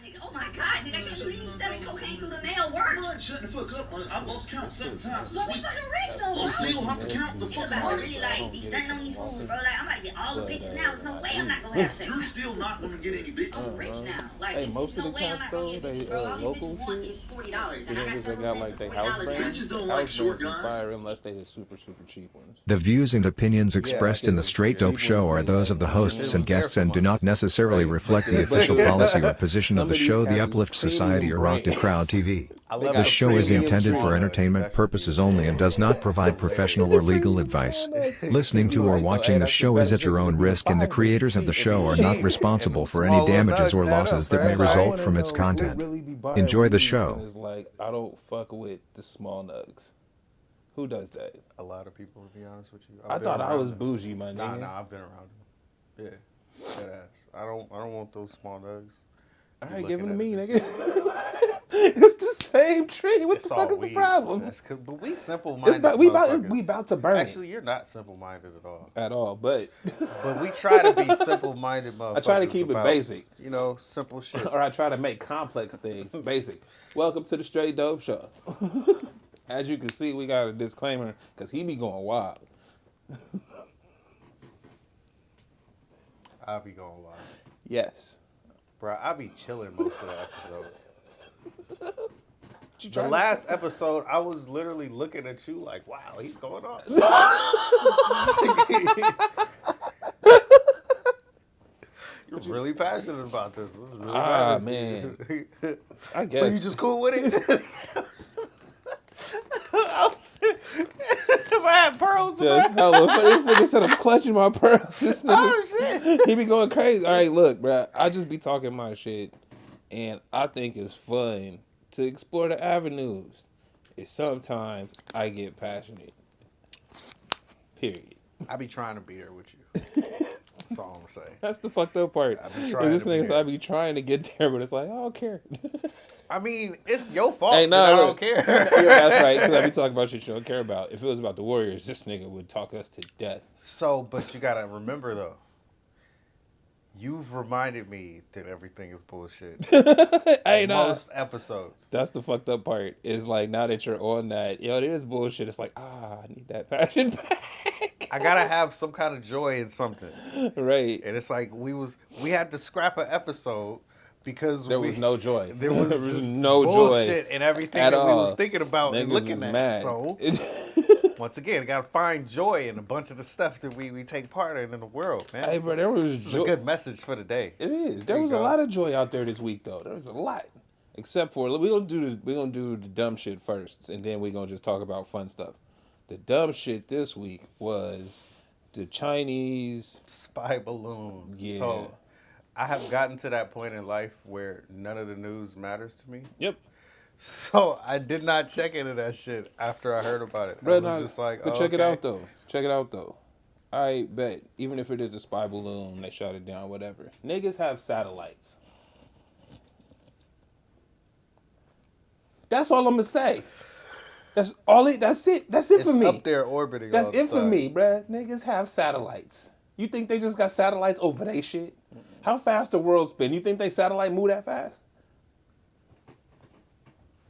nigga. Oh my God, nigga, I can't believe you selling cocaine through the mail works. Bro, shut the fuck up. I lost count 7 times. But we fucking rich though, bro. I still have to count the fucking I money. really like be stunting on these fools, bro. Like I'm about to get all the bitches now. There's no way I'm not gonna have sex. You're still not gonna get any bitches. I'm rich now. Like Hey, it's most no of the way I'm cats not gonna though, get bitches, they bro. All these local bitches want shit. is $40, The and I got niggas that several got cents like for they $40 house now. brands. Bitches don't like House short brands be guys. fire unless they the super cheap ones. The views and opinions expressed in the Straight Dope Show are those of the hosts and guests and do not necessarily reflect the official policy or position of the show, the Uplift Society, or Rock the Crowd TV. The show is intended for entertainment purposes only and does not provide professional or legal advice. Listening to or watching the show is at your own risk, and the creators of the show are not responsible for any damages or losses that may result from its content. Enjoy the show. It's like, I don't fuck with the small nugs. Who does that? A lot of people, to be honest with you. I thought I was bougie, my nigga. Nah, I've been around them. Yeah, dead ass. I don't want those small nugs. All right, give it to me, nigga. It's the same tree. What the fuck is the problem? But we simple-minded. We about to burn. Actually, you're not simple-minded at all. At all, but we try to be simple-minded motherfuckers. I try to keep it basic. You know, simple shit. Or I try to make complex things basic. Welcome to the Straight Dope Show. As you can see, we got a disclaimer because he be going wild. I'll be going wild. Yes. Bro, I be chilling most of the episode. The last episode, I was literally looking at you like, wow, he's going on. You're really passionate about this. This is really nice. Man. I guess. So you just cool with it? If I had pearls, just hella funny. This nigga said I'm clutching my pearls. This nigga, shit. He be going crazy. All right, look, bro. I just be talking my shit, and I think it's fun to explore the avenues. And sometimes I get passionate. Period. I be trying to be there with you. That's all I'm gonna say. That's the fucked up part. I be trying this to be nigga, there. I be trying to get there, but it's like, I don't care. I mean, it's your fault. Hey, I don't care. Yeah, that's right. Because I be talking about shit you don't care about. If it was about the Warriors, this nigga would talk us to death. So, but you gotta remember though, you've reminded me that everything is bullshit. Hey, Most episodes. That's the fucked up part. Is like now that you're on that, yo, it is bullshit. It's like, I need that passion back. I gotta have some kind of joy in something. Right. And it's like we had to scrap an episode because there was no joy. There was no bullshit joy and everything at that we all. was thinking about Niggas and looking was at. mad. So once again, gotta find joy in a bunch of the stuff that we take part in the world, man. Hey, bro, there was This is a good message for the day. It is. There was a lot of joy out there this week, though. There was a lot. Except for we're gonna do the dumb shit first, and then we're gonna just talk about fun stuff. The dumb shit this week was the Chinese spy balloon. Yeah. So I have gotten to that point in life where none of the news matters to me. Yep. So I did not check into that shit after I heard about it. Bro, I was just like, but oh, check it okay. out though. Check it out though. I bet even if it is a spy balloon, they shot it down, whatever. Niggas have satellites. That's all I'm gonna say. That's all it. That's it. That's it for me. Up there orbiting. That's all the it for time. me, bruh. Niggas have satellites. You think they just got satellites over they shit? How fast the world spin? You think they satellite move that fast?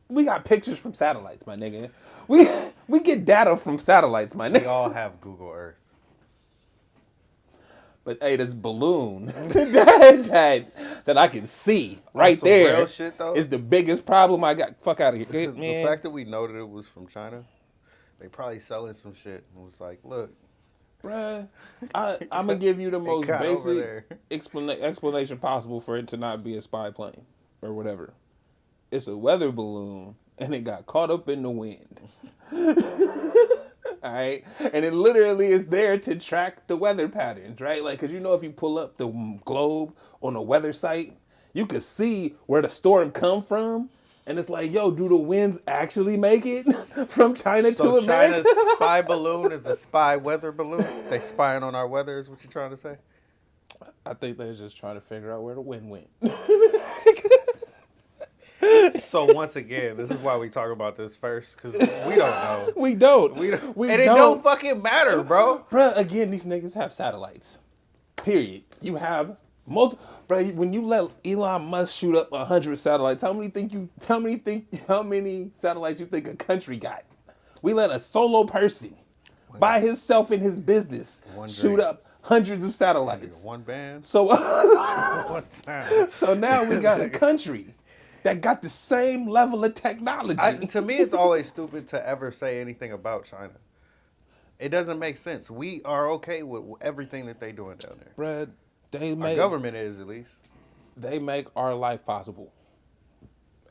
We got pictures from satellites, my nigga. We get data from satellites, my nigga. We all have Google Earth. But hey, this balloon that I can see right some there real shit, though? is the biggest problem I got. Fuck out of here, The man. fact that we know that it was from China, they probably selling some shit. And was like, look, Bruh, I'm gonna give you the most got over basic there. explanation possible for it to not be a spy plane or whatever. It's a weather balloon and it got caught up in the wind. All right, and it literally is there to track the weather patterns, right? Like, cause you know if you pull up the globe on a weather site, you can see where the storm come from. And it's like, yo, do the winds actually make it from China to America? China's spy balloon is a spy weather balloon? They spying on our weather is what you're trying to say? I think they're just trying to figure out where the wind went. So once again, this is why we talk about this first, because we don't know. We don't. It don't fucking matter, bro. Bruh, again, these niggas have satellites. Period. You have Bro, when you let Elon Musk shoot up 100 satellites, how many satellites you think a country got? We let a solo person by himself in his business shoot up hundreds of satellites. One band. So, One sound. so now we got a country that got the same level of technology. To me, it's always stupid to ever say anything about China. It doesn't make sense. We are okay with everything that they doing down there. Brad, Our government is, at least. They make our life possible.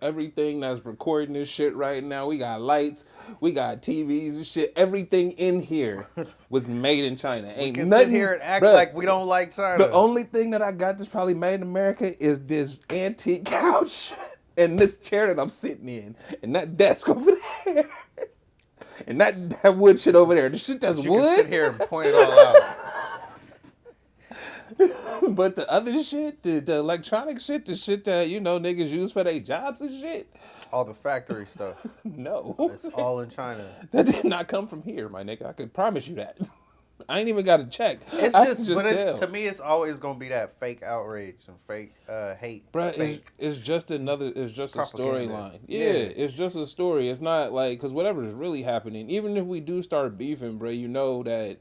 Everything that's recording this shit right now, we got lights, we got TVs and shit. Everything in here was made in China. Ain't We can nothing sit here and act bruh, like we don't like China. The only thing that I got that's probably made in America is this antique couch and this chair that I'm sitting in and that desk over there. And that wood shit over there. The shit that's you wood. can sit here and point it all out. But the other shit, the electronic shit, the shit that, niggas use for their jobs and shit. All the factory stuff. No. It's all in China. That did not come from here, my nigga. I can promise you that. I ain't even got to check. It's I just, can but tell. to me, it's always gonna be that fake outrage and fake hate. Bruh, fake it's just a propaganda. storyline. Yeah, it's just a story. It's not like, because whatever is really happening, even if we do start beefing, bro, you know that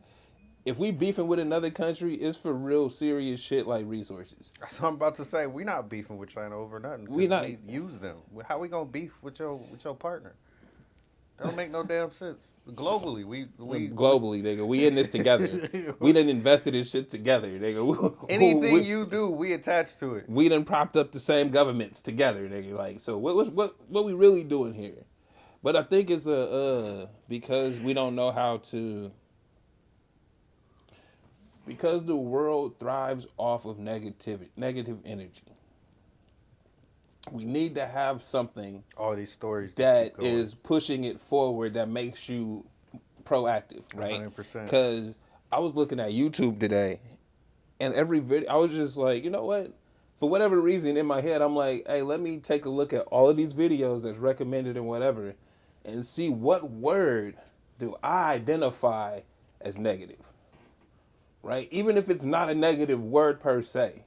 if we beefing with another country, it's for real serious shit like resources. That's what I'm about to say. We not beefing with China over nothing. We not. We use them. How we gonna beef with your partner? That don't make no damn sense. Globally, we globally, nigga, we in this together. We done invested in shit together, nigga. Anything you do, we attach to it. We done propped up the same governments together, nigga. Like, so what we really doing here? But I think it's because we don't know how to. Because the world thrives off of negative energy. We need to have something all these stories that is pushing it forward that makes you proactive, right? 100%. Because I was looking at YouTube today, and every video, I was just like, you know what? For whatever reason in my head, I'm like, hey, let me take a look at all of these videos that's recommended and whatever, and see what word do I identify as negative. Right? Even if it's not a negative word per se.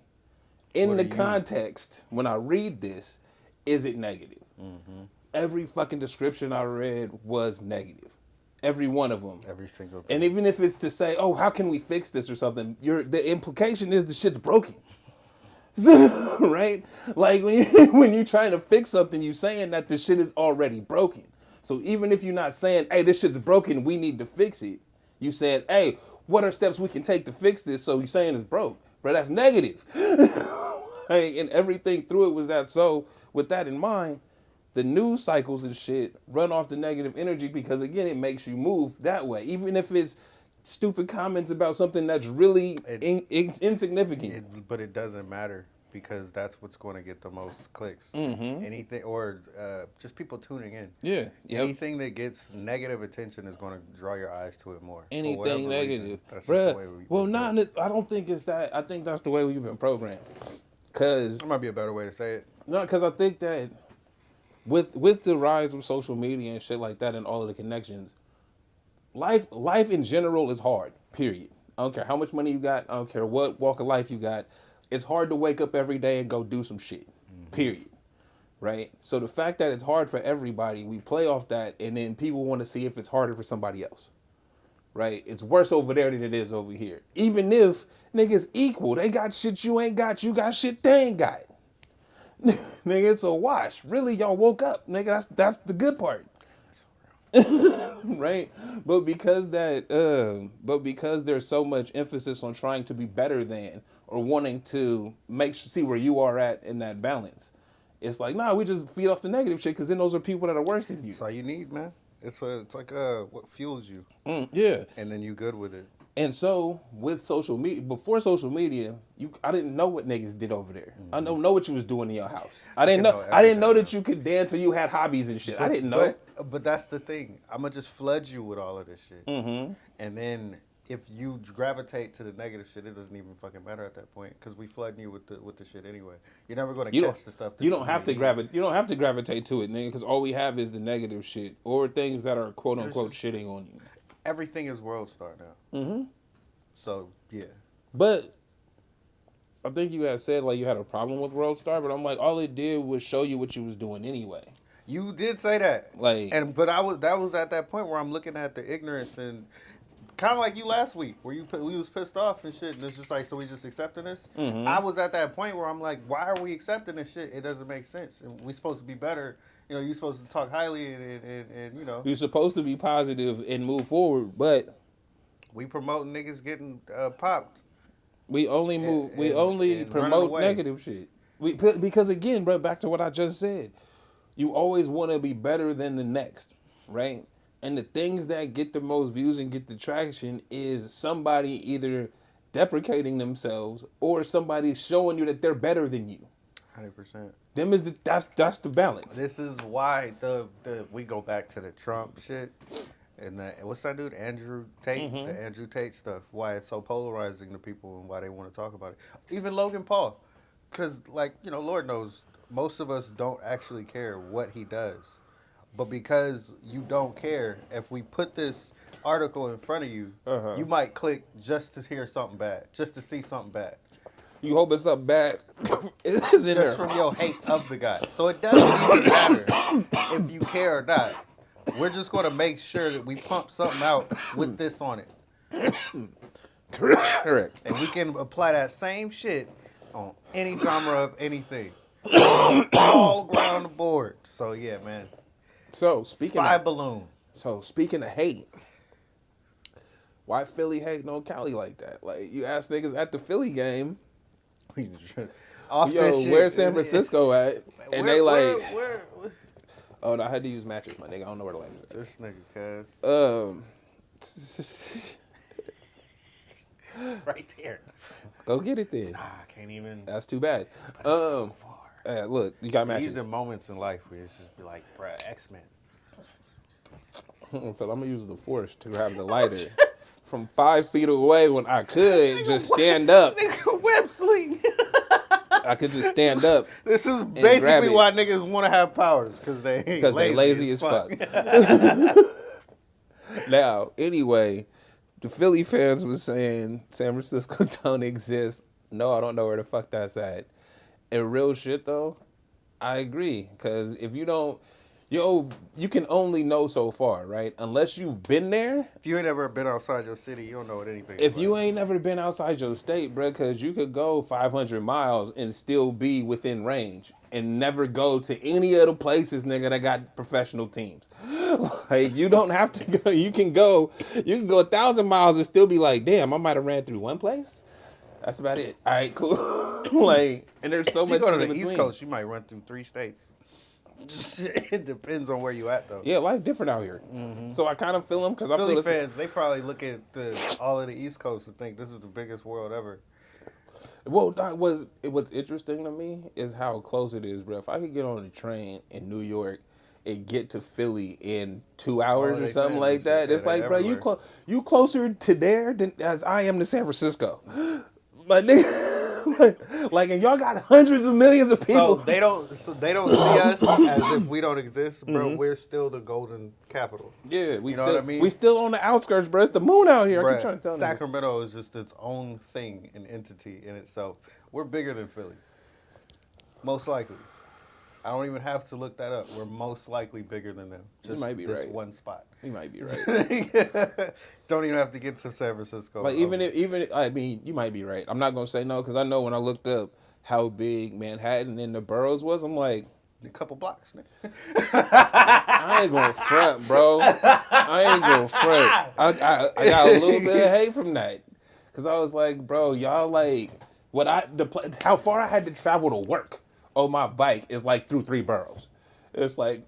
In the context, when I read this, is it negative? Mm-hmm. Every fucking description I read was negative. Every one of them. Every single thing. And even if it's to say, oh, how can we fix this or something? The implication is the shit's broken. Right? Like when you're trying to fix something, you're saying that the shit is already broken. So even if you're not saying, hey, this shit's broken, we need to fix it. You saying, hey, what are steps we can take to fix this? So you're saying it's broke. Bro, that's negative. And everything through it was that. So with that in mind, the news cycles and shit run off the negative energy because, again, it makes you move that way. Even if it's stupid comments about something that's really insignificant. But it doesn't matter because that's what's going to get the most clicks. Mm-hmm. Anything, or just people tuning in. Yeah. Yep. Anything that gets negative attention is going to draw your eyes to it more. Anything negative. That's Bruh, just the way I don't think it's that. I think that's the way we've been programmed. Cause there might be a better way to say it. No, because I think that with the rise of social media and shit like that and all of the connections, life in general is hard, period. I don't care how much money you got. I don't care what walk of life you got. It's hard to wake up every day and go do some shit, period. Right? So the fact that it's hard for everybody, we play off that, and then people want to see if it's harder for somebody else. Right? It's worse over there than it is over here. Even if niggas equal, they got shit you ain't got, you got shit they ain't got. Nigga, it's a wash. Really, y'all woke up. Nigga, that's the good part. Right? But because there's so much emphasis on trying to be better than or wanting to see where you are at in that balance, it's like, nah, we just feed off the negative shit because then those are people that are worse than you. That's all you need, man. It's like what fuels you. Yeah. And then you good with it. And so with social media, before social media, I didn't know what niggas did over there. Mm-hmm. I don't know what you was doing in your house. I didn't know that you could dance or you had hobbies and shit. I didn't know. But that's the thing. I'm gonna just flood you with all of this shit. Mm-hmm. And then if you gravitate to the negative shit, it doesn't even fucking matter at that point because we flooding you with the shit anyway. You're never gonna catch the stuff. You don't have to gravitate to it, nigga, because all we have is the negative shit or things that are quote unquote shitting on you. Everything is world star now. Mm-hmm. So yeah. But I think you had said like you had a problem with World Star, but I'm like, all it did was show you what you was doing anyway. You did say that, Like, but that was at that point where I'm looking at the ignorance and kind of like you last week, where we was pissed off and shit, and it's just like, so we just accepting this. Mm-hmm. I was at that point where I'm like, why are we accepting this shit? It doesn't make sense, and we supposed to be better. You know, you're supposed to talk highly and you know, you're supposed to be positive and move forward, but we promoting niggas getting popped. we only move. We and only running promote away. negative shit. Because again, bro, back to what I just said. You always want to be better than the next, right? And the things that get the most views and get the traction is somebody either deprecating themselves or somebody showing you that they're better than you. 100%. Them is that's the balance. This is why we go back to the Trump shit and what's that dude, Andrew Tate, Mm-hmm. the Andrew Tate stuff. Why it's so polarizing to people and why they want to talk about it. Even Logan Paul, because like you know, Lord knows most of us don't actually care what he does, but because you don't care, if we put this article in front of you, you might click just to hear something bad, just to see something bad. You hope it's something bad. It is in there. Just from your hate of the guy. So it doesn't even matter if you care or not. We're just going to make sure that we pump something out with this on it. Correct. And we can apply that same shit on any genre of anything. All around the board. So yeah, man. So speaking Spy of balloon. speaking of hate, why Philly hating on Cali like that? Like you ask niggas at the Philly game, Off yo, this shit. where's San Francisco at? And Where- they like, where- oh no, I had to use matches, my nigga. I don't know where the lights at. This nigga, cuz. Right there. Go get it then. Nah, I can't even. That's too bad. So far. Look, you got These matches. are moments in life where it's just be like, bruh, X-Men. So I'm gonna use the force to have the lighter from 5 feet away when I could just stand up. Nigga, web sling. I could just stand up. This is grab basically it. why niggas want to have powers, because they Lazy as fuck. Now, anyway, the Philly fans was saying San Francisco don't exist. No, I don't know where the fuck that's at. And real shit though, I agree. Because if you don't, you can only know so far, right? Unless you've been there. If you ain't ever been outside your city, you don't know what anything If is you like. ain't never been outside your state, bro, because you could go 500 miles and still be within range and never go to any of the places, nigga, that got professional teams. Like, you don't have to go. You can go 1,000 miles and still be like, damn, I might have ran through one place. That's about it. All right, cool. Like, and there's so If you much go to in the between. East Coast, you might run through 3 states. It depends on where you at, though. Yeah, life different out here. So I kind of feel them because I feel Philly the same. fans, they probably look at all of the East Coast and think this is the biggest world ever. Well, what's interesting to me is how close it is, bro. If I could get on a train in New York and get to Philly in 2 hours or they something fans like and that, shit, it's yeah, like, they bro, everywhere. you closer to there than as I am to San Francisco. My nigga, like, and y'all got hundreds of millions of people. So they don't see us as if we don't exist, bro. We're still the golden capital. Yeah, we You know still, what I mean? we still on the outskirts, bro. It's the moon out here. I Bruh, keep trying to tell you. Sacramento is just its own thing, an entity in itself. We're bigger than Philly. Most likely. I don't even have to look that up. We're most likely bigger than them. Just might be this right. one spot. You might be right. Don't even have to get to San Francisco. Like I mean, you might be right. I'm not gonna say no because I know when I looked up how big Manhattan and the boroughs was, I'm like, a couple blocks, nigga. I ain't gonna front, bro. I ain't gonna front. I got a little bit of hate from that because I was like, bro, y'all like how far I had to travel to work on my bike is like through 3 boroughs. It's like,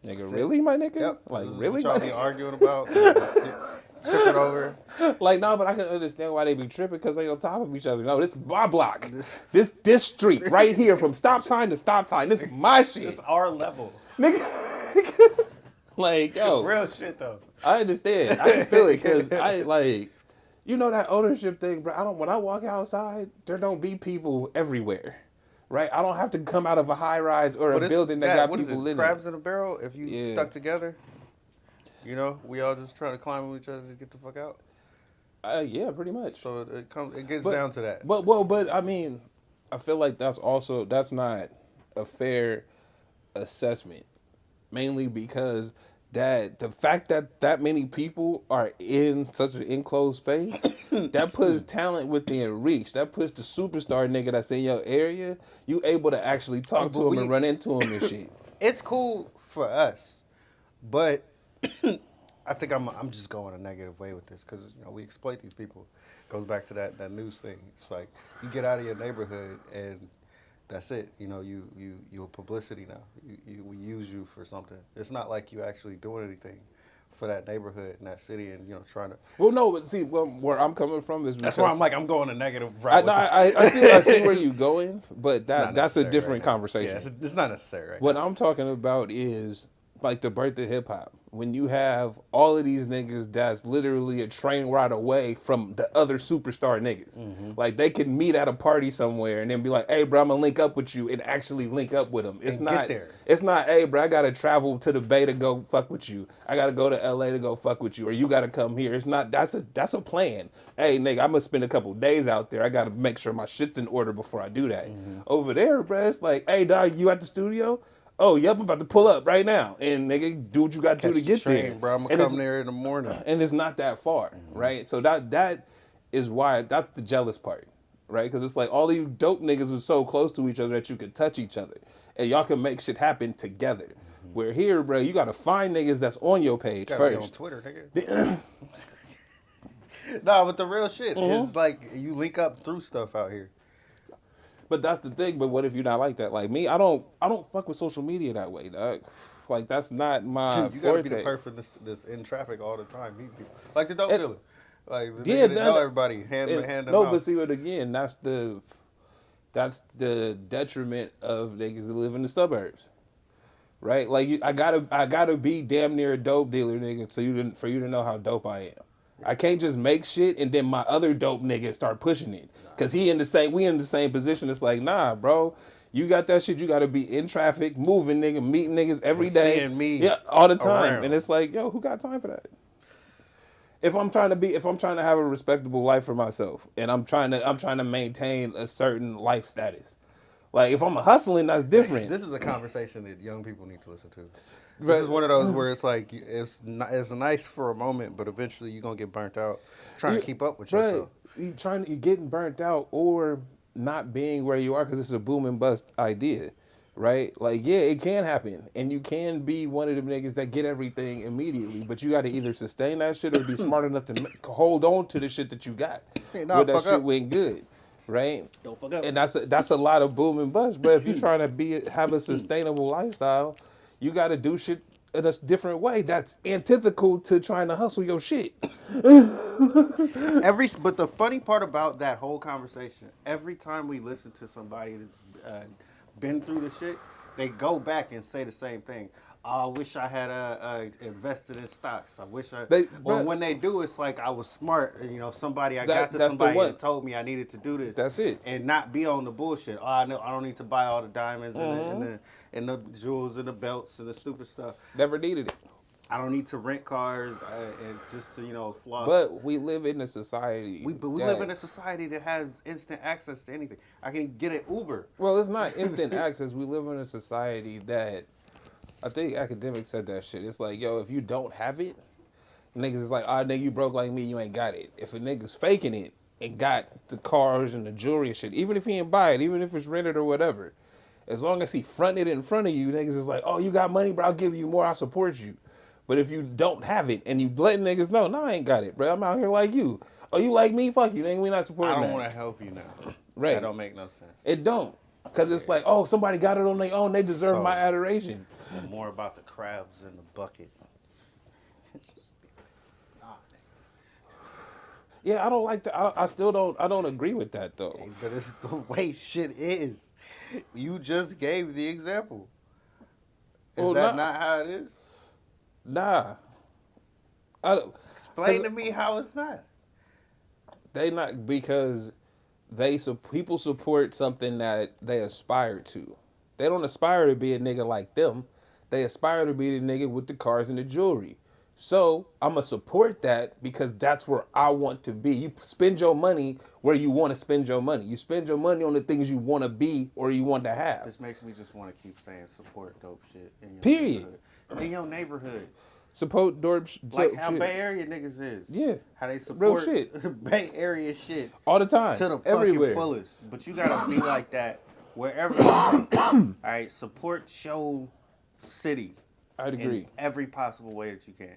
nigga, really, my nigga? Yep. Like, This is really, what my y'all be nigga? arguing about. Tripping over. Like, no, but I can understand why they be tripping because they on top of each other. No, this is my block. This street right here from stop sign to stop sign. This is my shit. It's our level. Nigga. Like, yo. Real shit, though. I understand. I can feel it because I like, you know that ownership thing, bro. When I walk outside, there don't be people everywhere, right? I don't have to come out of a high rise or a building that got what is people it, in crabs it. in a barrel? If you Yeah. stuck together, you know, we all just try to climb with each other to get the fuck out. Yeah, pretty much. So it gets down to that. But I mean, I feel like that's not a fair assessment, mainly because the fact that many people are in such an enclosed space, that puts talent within reach. That puts the superstar nigga that's in your area, you able to actually talk to him and run into him and shit. It's cool for us, but I think I'm just going a negative way with this because we exploit these people. Goes back to that news thing. It's like you get out of your neighborhood and that's it. You're publicity now. We use you for something. It's not like you actually doing anything for that neighborhood and that city and trying to. Well, no, but see, where I'm coming from is because that's why I'm like I'm going a negative route. I see where you're going, but that's a different conversation. Yeah, it's not necessary. What I'm talking about is like the birth of hip hop. When you have all of these niggas that's literally a train ride away from the other superstar niggas. Mm-hmm. Like they could meet at a party somewhere and then be like, "Hey, bro, I'm gonna link up with you," and actually link up with them. It's not. It's not. "Hey, bro, I gotta travel to the Bay to go fuck with you. I gotta go to LA to go fuck with you, or you gotta come here." It's not. That's a plan. Hey, nigga, I'm gonna spend a couple days out there. I gotta make sure my shit's in order before I do that. Mm-hmm. Over there, bro, it's like, "Hey, dog, you at the studio?" "Oh, yep, I'm about to pull up right now." And nigga, do what you got to do to get there. Bro, I'm gonna come there in the morning. And it's not that far, right? So that is why, that's the jealous part, right? Because it's like all you dope niggas are so close to each other that you can touch each other. And y'all can make shit happen together. Mm-hmm. Where here, bro, you got to find niggas that's on your page first. On Twitter, nigga. No, but the real shit is like you link up through stuff out here. But that's the thing. But what if you're not like that? Like me, I don't fuck with social media that way, dog. Like that's not my Dude, you gotta be the person that's in traffic all the time, meeting people. Like the dope dealer. Like the tell everybody hand them out. But see, but again, that's the detriment of niggas that live in the suburbs, right? Like I gotta be damn near a dope dealer, nigga, for you to know how dope I am. I can't just make shit and then my other dope nigga start pushing it. Cause we in the same position. It's like, nah, bro. You got that shit, you gotta be in traffic, moving nigga, meeting niggas every day. Seeing me all the time. around. And it's like, yo, who got time for that? If I'm trying to have a respectable life for myself and I'm trying to maintain a certain life status. Like if I'm hustling, that's different. This is a conversation that young people need to listen to. This is one of those where it's like it's nice for a moment, but eventually you're gonna get burnt out trying to keep up with yourself. You're getting burnt out or not being where you are because it's a boom and bust idea, right? Like yeah, it can happen, and you can be one of them niggas that get everything immediately, but you got to either sustain that shit or be smart enough to hold on to the shit that you got. When that shit went good. Right? Don't fuck up. And that's a lot of boom and bust. But if you're trying to have a sustainable lifestyle, you got to do shit in a different way. That's antithetical to trying to hustle your shit. But the funny part about that whole conversation, every time we listen to somebody that's been through the shit, they go back and say the same thing. I wish I had invested in stocks. I wish when they do, it's like I was smart. Somebody got somebody that told me I needed to do this. That's it. And not be on the bullshit. Oh, I don't need to buy all the diamonds and the jewels and the belts and the stupid stuff. Never needed it. I don't need to rent cars and just to floss. But we live in a society. We live in a society that has instant access to anything. I can get an Uber. Well, it's not instant access. We live in a society that. I think academics said that shit. It's like, yo, if you don't have it, niggas is like, nigga, you broke like me, you ain't got it. If a nigga's faking it and got the cars and the jewelry and shit, even if he ain't buy it, even if it's rented or whatever, as long as he fronted it in front of you, niggas is like, oh, you got money, bro, I'll give you more, I'll support you. But if you don't have it and you letting niggas know, no, I ain't got it, bro, I'm out here like you. Oh, you like me? Fuck you, nigga, we not supporting that. I don't want to help you now. Right. That don't make no sense. It don't. Because it's like, oh, somebody got it on their own, they deserve my adoration. More about the crabs in the bucket. Yeah, I don't like that. I don't agree with that though. Hey, but it's the way shit is. You just gave the example. Is that not how it is? Nah. Explain to me how it's not. They not because people support something that they aspire to. They don't aspire to be a nigga like them. They aspire to be the nigga with the cars and the jewelry. So I'm gonna support that because that's where I want to be. You spend your money where you want to spend your money. You spend your money on the things you want to be or you want to have. This makes me just want to keep saying support dope shit in your Period. neighborhood. In your neighborhood. Support dope Like how shit. Bay Area niggas is. Yeah. How they support Real shit. Bay Area shit. All the time. To the everywhere. fucking fullest. But you gotta be like that wherever you're from. Alright, support your city. I'd agree. In every possible way that you can.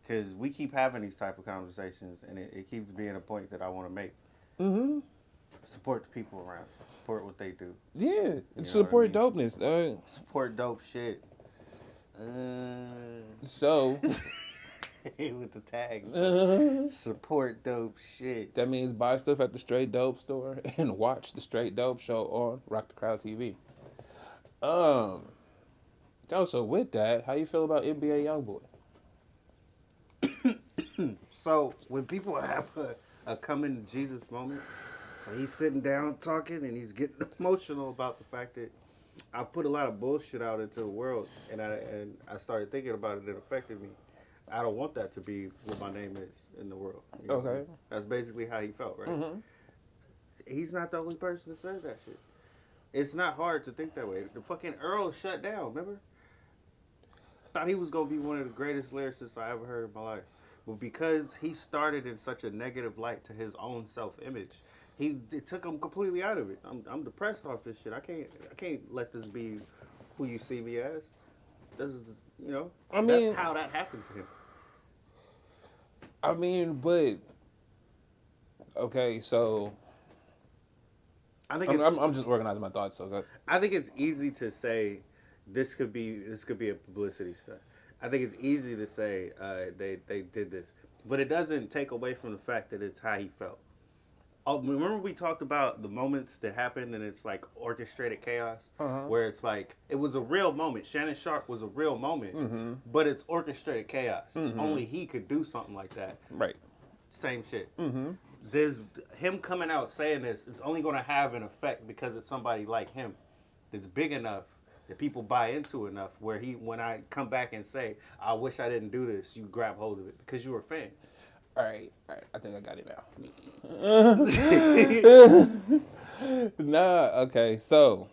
Because we keep having these type of conversations and it keeps being a point that I want to make. Mm-hmm. Support the people around. Support what they do. Yeah. Support dopeness. Support dope shit. So with the tags. Support dope shit. That means buy stuff at the Straight Dope store and watch the Straight Dope show on Rock the Crowd TV. So with that, how you feel about NBA YoungBoy? So when people have a coming to Jesus moment, so he's sitting down talking and he's getting emotional about the fact that I put a lot of bullshit out into the world and I started thinking about it. It affected me. I don't want that to be what my name is in the world. You know? Okay. That's basically how he felt, right? Mm-hmm. He's not the only person that said that shit. It's not hard to think that way. The fucking Earl shut down, remember? Thought he was going to be one of the greatest lyricists I ever heard in my life. But because he started in such a negative light to his own self-image, it took him completely out of it. I'm depressed off this shit. I can't let this be who you see me as. This is, you know, that's how that happened to him. I mean, but okay, so I'm just organizing my thoughts. So I think it's easy to say this could be a publicity stunt. I think it's easy to say they did this, but it doesn't take away from the fact that it's how he felt. Oh, remember we talked about the moments that happened and it's like orchestrated chaos, where it's like it was a real moment. Shannon Sharp was a real moment, but it's orchestrated chaos. Only he could do something like that. Right. Same shit. There's him coming out saying this. It's only going to have an effect because it's somebody like him that's big enough that people buy into enough. Where when I come back and say, "I wish I didn't do this," you grab hold of it because you're a fan. All right. I think I got it now. Okay. So,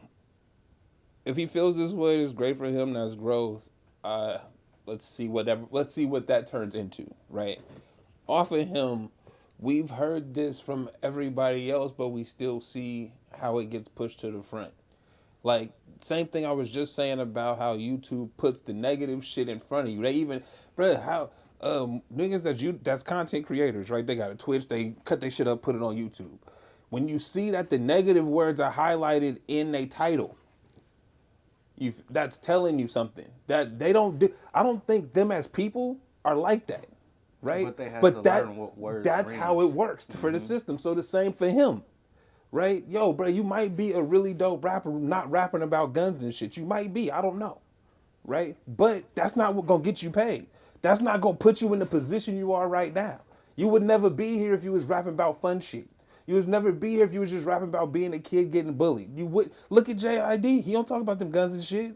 if he feels this way, it's great for him. That's growth. Let's see what that turns into. Right. Off of him, we've heard this from everybody else, but we still see how it gets pushed to the front. Like, same thing I was just saying about how YouTube puts the negative shit in front of you. They even, niggas that's content creators, right? They got a Twitch, they cut their shit up, put it on YouTube. When you see that the negative words are highlighted in a title, that's telling you something. That they don't do. I don't think them as people are like that, right? But they have to learn what words that's mean. how it works for the system. So the same for him. Right? Yo, bro, you might be a really dope rapper, not rapping about guns and shit. You might be. I don't know. Right? But that's not what's going to get you paid. That's not going to put you in the position you are right now. You would never be here if you was rapping about fun shit. You would never be here if you was just rapping about being a kid getting bullied. You would look at JID. He don't talk about them guns and shit.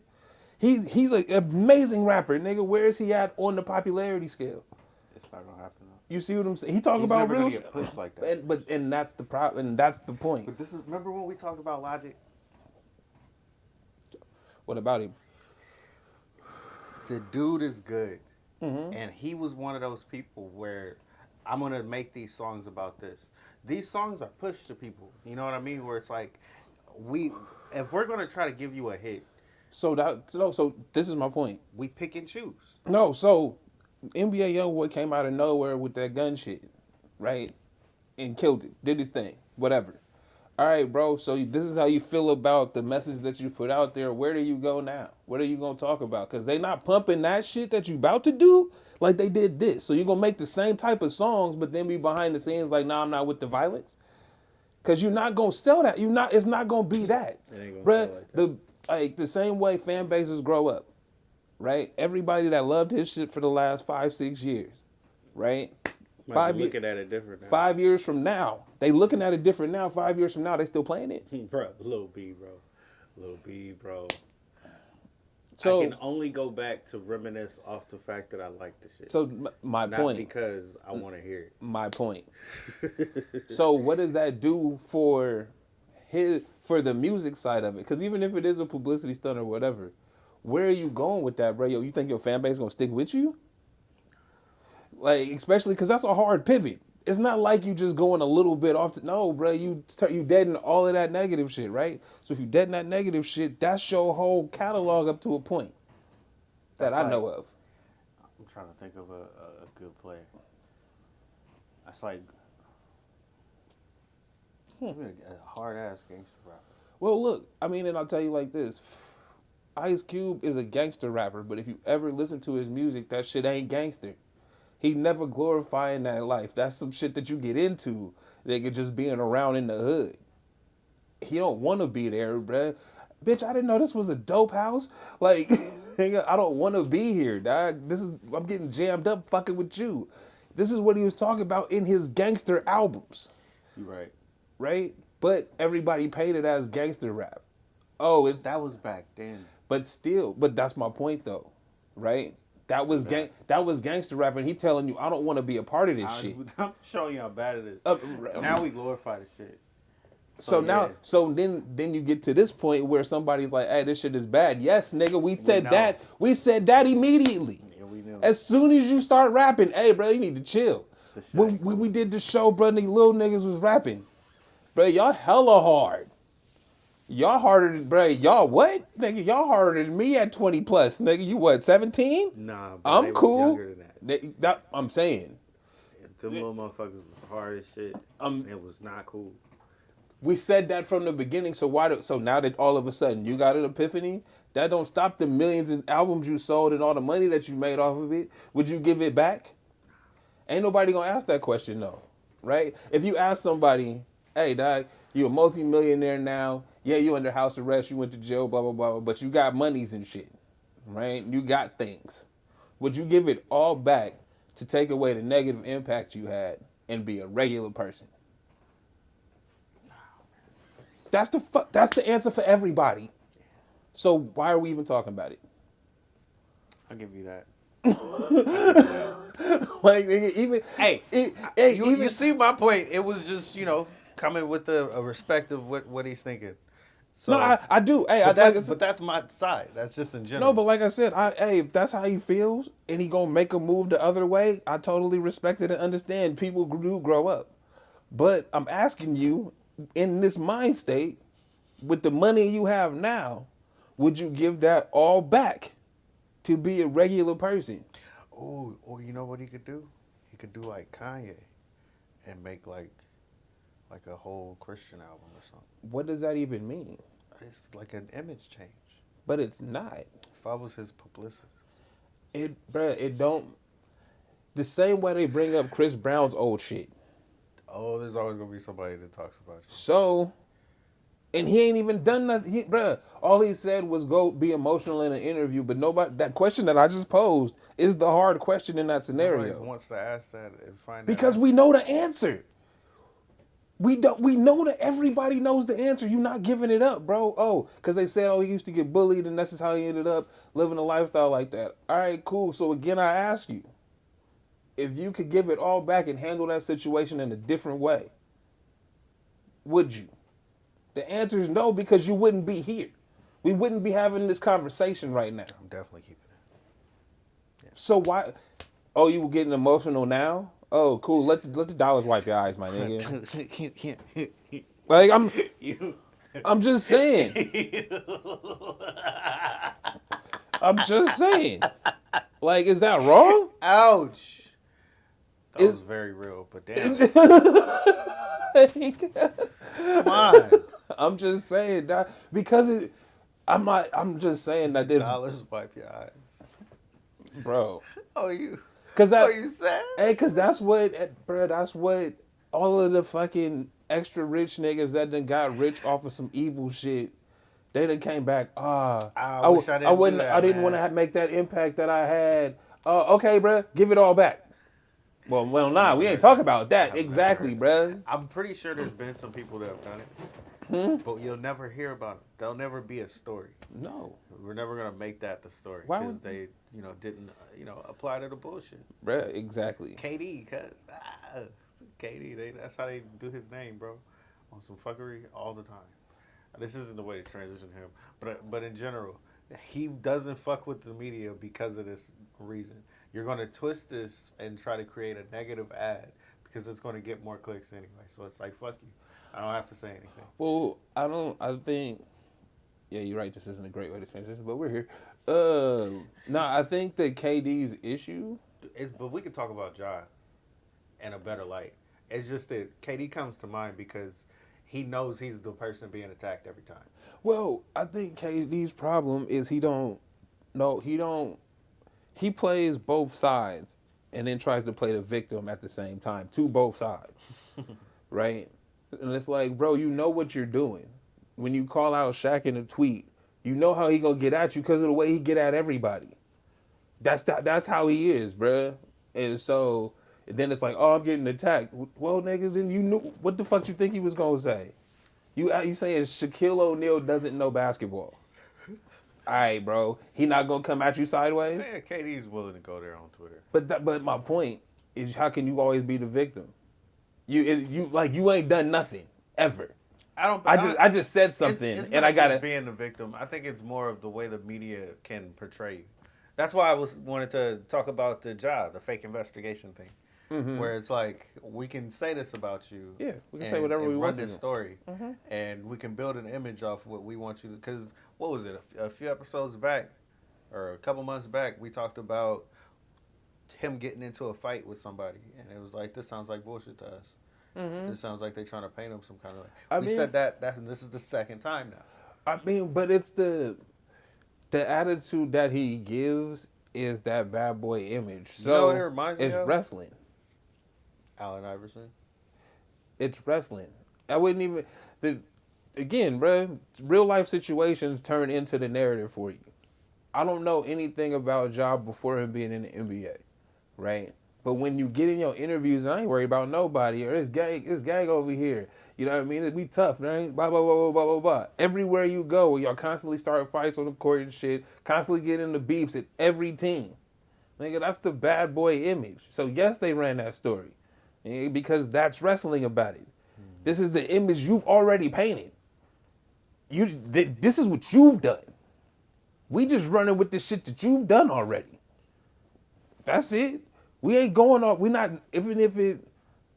He's an amazing rapper, nigga. Where is he at on the popularity scale? It's not going to happen. You see what I'm saying? He talk about real shit. Get pushed like that. And that's the problem. And that's the point. But remember when we talked about Logic? What about him? The dude is good. And he was one of those people where I'm going to make these songs about this. These songs are pushed to people. You know what I mean? Where it's like, if we're going to try to give you a hit. So this is my point. We pick and choose. No, so NBA YoungBoy came out of nowhere with that gun shit, right? And killed it. Did his thing. Whatever. All right, bro. So this is how you feel about the message that you put out there. Where do you go now? What are you going to talk about? Because they not pumping that shit that you about to do like they did this. So you're going to make the same type of songs, but then be behind the scenes like, nah, I'm not with the violence. Because you're not going to sell that. It's not going to be that. It ain't gonna sell like that. The same way fan bases grow up. Right? Everybody that loved his shit for the last 5-6 years, right? Looking at it different now. 5 years from now, they looking at it different now. 5 years from now, they still playing it. Bro, Lil B, bro. So I can only go back to reminisce off the fact that I like the shit. so my not point. because I want to hear it. My point. So what does that do for the music side of it? Because even if it is a publicity stunt or whatever, where are you going with that, bro? Yo, you think your fan base is gonna stick with you? Like, especially because that's a hard pivot. It's not like you just going a little bit off. No, bro, you dead in all of that negative shit, right? So if you dead in that negative shit, that's your whole catalog up to a point that That's I like- know of. I'm trying to think of a good play. That's like a hard ass gangster rapper. Well, look, I mean, and I'll tell you like this. Ice Cube is a gangster rapper, but if you ever listen to his music, that shit ain't gangster. He's never glorifying that life. That's some shit that you get into, nigga, just being around in the hood. He don't want to be there, bruh. Bitch, I didn't know this was a dope house. Like, nigga, I don't want to be here, dog. I'm getting jammed up fucking with you. This is what he was talking about in his gangster albums, You right. right? But everybody painted it as gangster rap. Oh, That was back then. but that's my point though, right? That was gangster rap, and he telling you, I don't want to be a part of this shit. I'm showing you how bad it is. Right. Now we glorify the shit. So yeah. now, then you get to this point where somebody's like, "Hey, this shit is bad." Yes, nigga, we said know. that. We said that immediately. Yeah, we knew. As soon as you start rapping, hey, bro, you need to chill. The shit When ain't cool. we did the show, bro, the little niggas was rapping, bro. Y'all hella hard. Y'all harder than, bro. Y'all what, nigga? Y'all harder than me at 20 plus, nigga. You what, 17? Nah, bro, they I'm was cool. younger than that. I'm saying. Them little motherfuckers was hard as shit. It was not cool. We said that from the beginning, so so now that all of a sudden you got an epiphany, that don't stop the millions of albums you sold and all the money that you made off of it. Would you give it back? Ain't nobody gonna ask that question though, right? If you ask somebody, hey, dog, you a multi-millionaire now, yeah, you under house arrest, you went to jail, blah, blah, blah, but you got monies and shit, right? You got things. Would you give it all back to take away the negative impact you had and be a regular person? That's the answer for everybody. So why are we even talking about it? I'll give you that. Like, even You see my point. It was just, coming with a respect of what he's thinking. So, no, I do. Hey, but that's my side. That's just in general. no, but like I said, if that's how he feels and he gonna make a move the other way, I totally respect it and understand. People do grow up, but I'm asking you, in this mind state, with the money you have now, would you give that all back to be a regular person? Oh, or you know what he could do? He could do like Kanye and make like a whole Christian album or something. What does that even mean? It's like an image change. But it's not. If I was his publicist. It don't. The same way they bring up Chris Brown's old shit. Oh, there's always gonna be somebody that talks about you. So, and he ain't even done nothing. All he said was go be emotional in an interview, but that question that I just posed is the hard question in that scenario. Nobody wants to ask that and find Because out. we know the answer. We know that everybody knows the answer. You're not giving it up, bro. Oh, because they said, he used to get bullied and this is how he ended up living a lifestyle like that. All right, cool. So again, I ask you, if you could give it all back and handle that situation in a different way, would you? The answer is no, because you wouldn't be here. We wouldn't be having this conversation right now. I'm definitely keeping it. So why? Oh, you were getting emotional now? Oh, cool. Let the dollars wipe your eyes, my nigga. Like I'm just saying. I'm just saying. Like, is that wrong? Ouch. That was very real, but damn. Come on. I'm just saying that because I'm just saying that this, Dollars wipe your eyes. bro. Oh, you. Cause that, Oh, you sad? Hey, cause that's what all of the fucking extra rich niggas that done got rich off of some evil shit, they done came back. I wish I didn't do that, I didn't man. want to make that impact that I had. Okay, bruh, give it all back. Well, nah, we ain't talking about that exactly, bruh. I'm pretty sure there's been some people that have done it. But you'll never hear about them. They'll never be a story. No, We're never gonna make that the story Why because would- they, didn't, apply to the bullshit. bruh, exactly. KD, KD, that's how they do his name, bro. On some fuckery all the time. This isn't the way to transition him, but in general, he doesn't fuck with the media because of this reason. You're gonna twist this and try to create a negative ad because it's gonna get more clicks anyway. So it's like, fuck you. I don't have to say anything. Well, I think, yeah, you're right. This isn't a great way to transition, but we're here. No, I think that KD's issue. But we could talk about Ja in a better light. It's just that KD comes to mind because he knows he's the person being attacked every time. Well, I think KD's problem is he plays both sides and then tries to play the victim at the same time to both sides, right? And it's like, bro, you know what you're doing. When you call out Shaq in a tweet, you know how he gonna get at you because of the way he get at everybody. That's how he is, bro. And so then it's like, oh, I'm getting attacked. Well, niggas, then you knew what the fuck you think he was gonna say. You saying Shaquille O'Neal doesn't know basketball? All right, bro. He not gonna come at you sideways. Yeah, KD's willing to go there on Twitter. But my point is, how can you always be the victim? You ain't done nothing ever. I just said something it's and not I gotta just being the victim. I think it's more of the way the media can portray you. That's why I wanted to talk about the fake investigation thing, where it's like we can say this about you. Yeah, we can say whatever we want run this to. story, and we can build an image off what we want you to. Because what was it? A few episodes back, or a couple months back, we talked about him getting into a fight with somebody, and it was like, this sounds like bullshit to us. It sounds like they're trying to paint him some kind of way. We said that this is the second time now. I mean, but it's the attitude that he gives is that bad boy image. So You know what it reminds me it's of? wrestling. Allen Iverson. It's wrestling. I wouldn't even. Again, bro, real life situations turn into the narrative for you. I don't know anything about Ja before him being in the NBA, right? But when you get in your interviews, I ain't worried about nobody or this gang over here. You know what I mean? It be tough, right? Blah, blah, blah, blah, blah, blah, blah. Everywhere you go, y'all constantly start fights on the court and shit, constantly get into beefs at every team. Nigga, that's the bad boy image. So yes, they ran that story. Because that's wrestling about it. This is the image you've already painted. This is what you've done. We just running with the shit that you've done already. That's it. We ain't going off. We not, even if it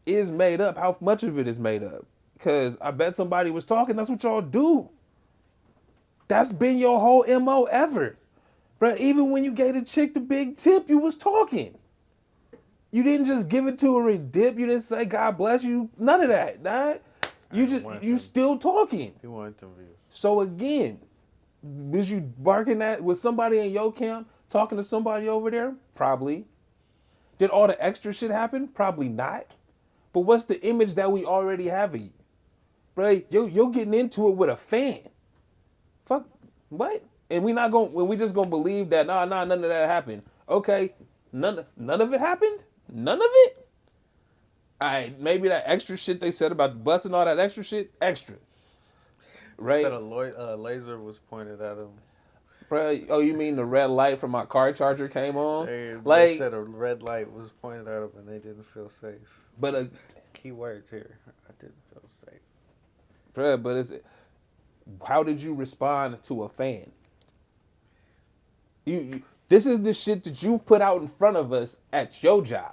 is made up, how much of it is made up? Because I bet somebody was talking. That's what y'all do. That's been your whole MO ever. But even when you gave the chick the big tip, you was talking. You didn't just give it to her and dip. You didn't say, God bless you. None of that. Nah. You still talking. He wanted them views. So again, was you barking at, was somebody in your camp talking to somebody over there? Probably. Did all the extra shit happen? Probably not. But what's the image that we already have of you? Bro, you're getting into it with a fan. Fuck, what? And we just gonna believe that, nah, none of that happened. Okay, none of it happened? None of it? All right, maybe that extra shit they said about the bus and all that extra shit, extra. Right? Said a laser was pointed at him. Bro, oh, you mean the red light from my car charger came on? They said a red light was pointed at them and they didn't feel safe. But key words here. I didn't feel safe. Bro, but how did you respond to a fan? This is the shit that you put out in front of us at your job.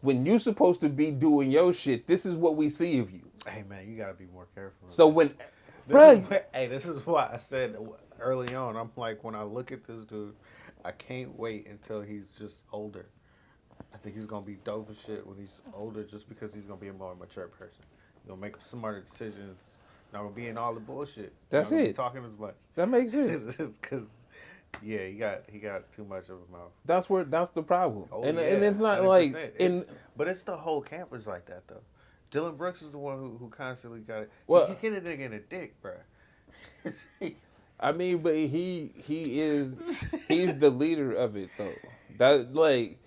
When you supposed to be doing your shit, this is what we see of you. Hey man, you gotta be more careful. So this is why I said early on, I'm like, when I look at this dude, I can't wait until he's just older. I think he's gonna be dope as shit when he's older, just because he's gonna be a more mature person. He's gonna make smarter decisions. Not gonna be in all the bullshit. That's not gonna it. Be talking as much. That makes sense. Because yeah, he got too much of a mouth. That's the problem. Oh, and yeah, it's not 100%. like but it's the whole campus like that though. Dylan Brooks is the one who constantly got it. Well, you hit a nigga in the dick, bro. I mean, but he's the leader of it though. That like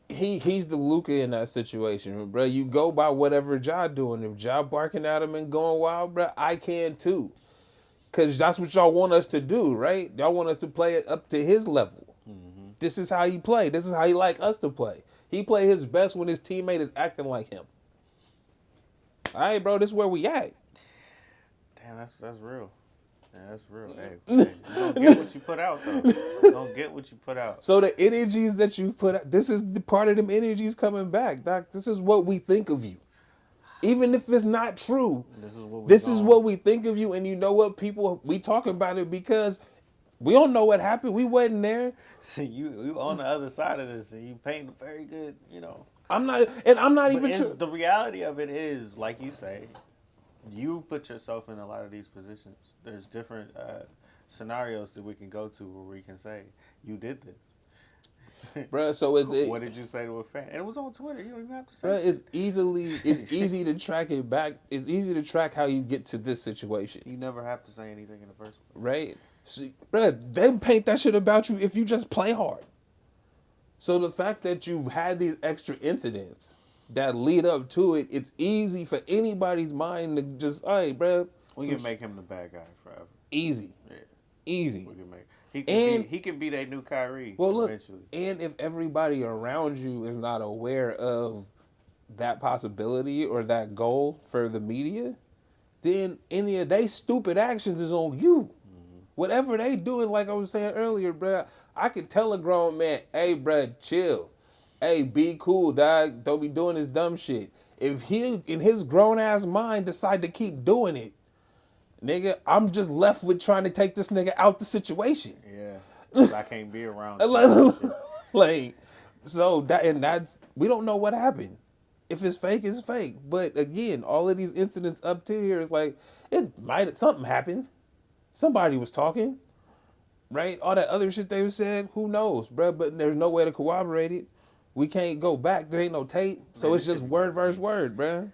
he's the Luca in that situation, bro. You go by whatever Ja doing. If Ja barking at him and going wild, bro, I can too. Cause that's what y'all want us to do, right? Y'all want us to play it up to his level. This is how he play. This is how he like us to play. He play his best when his teammate is acting like him. All right, bro, this is where we at. Damn, that's real. Yeah, that's real. Hey, you don't get what you put out, though. You don't get what you put out. So the energies that you've put out, this is the part of them energies coming back, Doc. This is what we think of you. Even if it's not true, this is what we think of you. And you know what, people, we talk about it because we don't know what happened. We wasn't there. See, you on the other side of this, and you paint a very good, I'm not even sure. sure. The reality of it is, like you say, you put yourself in a lot of these positions. There's different scenarios that we can go to where we can say, you did this. Bruh, so what did you say to a fan? And it was on Twitter. You don't even have to say bruh, it's easy to track it back. It's easy to track how you get to this situation. You never have to say anything in the first place. Right? See, bruh, they paint that shit about you if you just play hard. So the fact that you've had these extra incidents that lead up to it, it's easy for anybody's mind to just, hey, bro. We can make him the bad guy forever. Easy. Yeah. Easy. We can make he can be that new Kyrie eventually. And if everybody around you is not aware of that possibility or that goal for the media, then any of they stupid actions is on you. Whatever they doing, like I was saying earlier, bro, I could tell a grown man, hey, bro, chill. Hey, be cool, dog. Don't be doing this dumb shit. If he, in his grown-ass mind, decide to keep doing it, nigga, I'm just left with trying to take this nigga out the situation. Yeah, 'cause I can't be around. Like, so that's, we don't know what happened. If it's fake, it's fake. But again, all of these incidents up to here is like, something happened. Somebody was talking, right? All that other shit they said, who knows, bro? But there's no way to corroborate it. We can't go back. There ain't no tape. So Man, it's just word versus word, bro.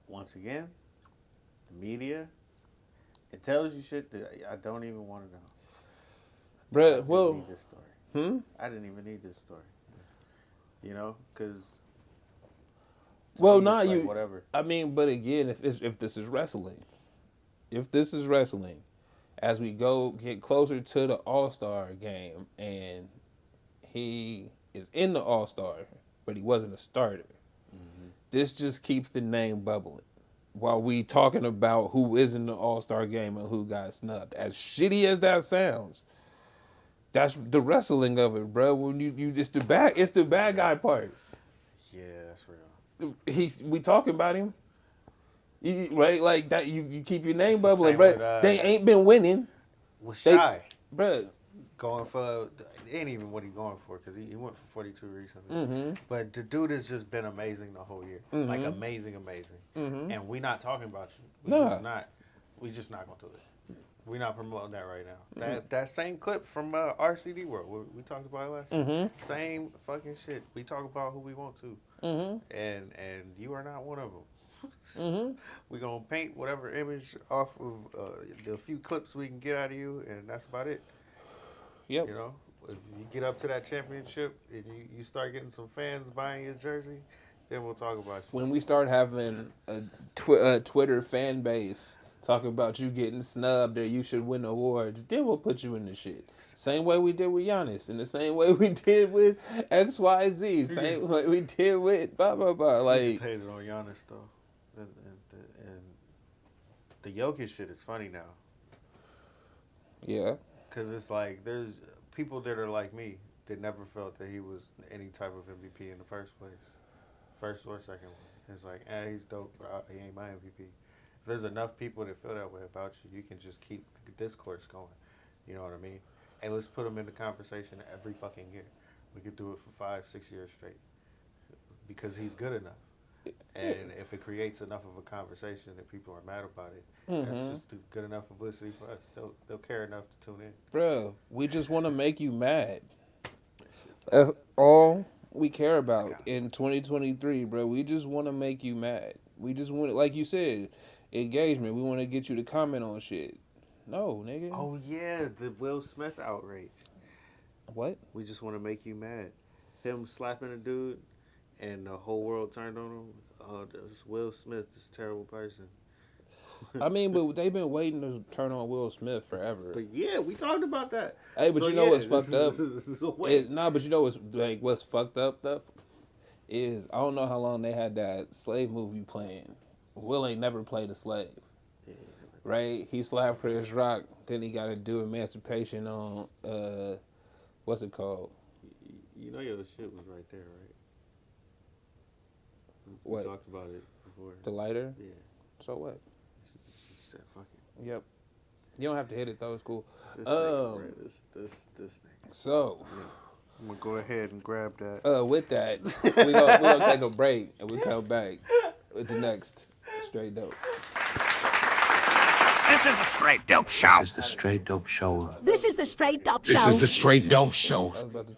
Once again, the media, it tells you shit that I don't even want to know. Bro, I didn't need this story. I didn't even need this story. Because... Well, whatever. I mean, but again, if this is wrestling, as we get closer to the All-Star game and he is in the All-Star, but he wasn't a starter, this just keeps the name bubbling while we talking about who is in the All-Star game and who got snubbed. As shitty as that sounds, that's the wrestling of it, bro. When it's the bad guy part. Yeah, that's real. We talking about him. Right, like that. You keep your name bubbling, bro. They ain't been winning. Was shy, bro. Going for it ain't even what he going for because he went for 42 recently. But the dude has just been amazing the whole year, like amazing. And we not talking about you. We just not gonna do it. We're not promoting that right now. That same clip from RCD World we talked about it last week. Same fucking shit. We talk about who we want to, and you are not one of them. We're going to paint whatever image off of the few clips we can get out of you, and that's about it. Yep. If you get up to that championship and you start getting some fans buying your jersey, then we'll talk about you. When we start having a Twitter fan base talking about you getting snubbed or you should win awards, then we'll put you in the shit. Same way we did with Giannis, and the same way we did with XYZ, same way we did with blah, blah, blah. Like, I just hated on Giannis, though. And the Jokic shit is funny now. Yeah. Because it's like there's people that are like me that never felt that he was any type of MVP in the first place. First or second one. It's like, he's dope, but he ain't my MVP. If there's enough people that feel that way about you, you can just keep the discourse going. You know what I mean? And let's put him in the conversation every fucking year. We could do it for 5-6 years straight. Because he's good enough. And if it creates enough of a conversation that people are mad about it, that's just good enough publicity for us. They'll care enough to tune in. Bro, we just want to make you mad. That's all we care about in 2023, bro. We just want to make you mad. We just want, like you said, engagement. We want to get you to comment on shit. No, nigga. Oh, yeah, the Will Smith outrage. What? We just want to make you mad. him slapping a dude, and the whole world turned on him. Oh, this Will Smith, this terrible person. I mean, but they've been waiting to turn on Will Smith forever. But yeah, we talked about that. Hey, but So, you know yeah, what's this fucked up? this is a way. But you know what's fucked up stuff is I don't know how long they had that slave movie playing. Will ain't never played a slave, right? He slapped Chris Rock, then he got to do Emancipation on what's it called? You know your shit was right there, right? We What? talked about it before. The lighter. Yeah. So what? You said fuck it. Yep. You don't have to hit it though. It's cool. This nigga, bro, this nigga. So. I'm gonna go ahead and grab that. With that, we gonna take a break and we come back with the next Straight Dope. This is the Straight Dope Show. This is the Straight Dope Show. This is the Straight Dope Show. This is the Straight Dope Show. I was about to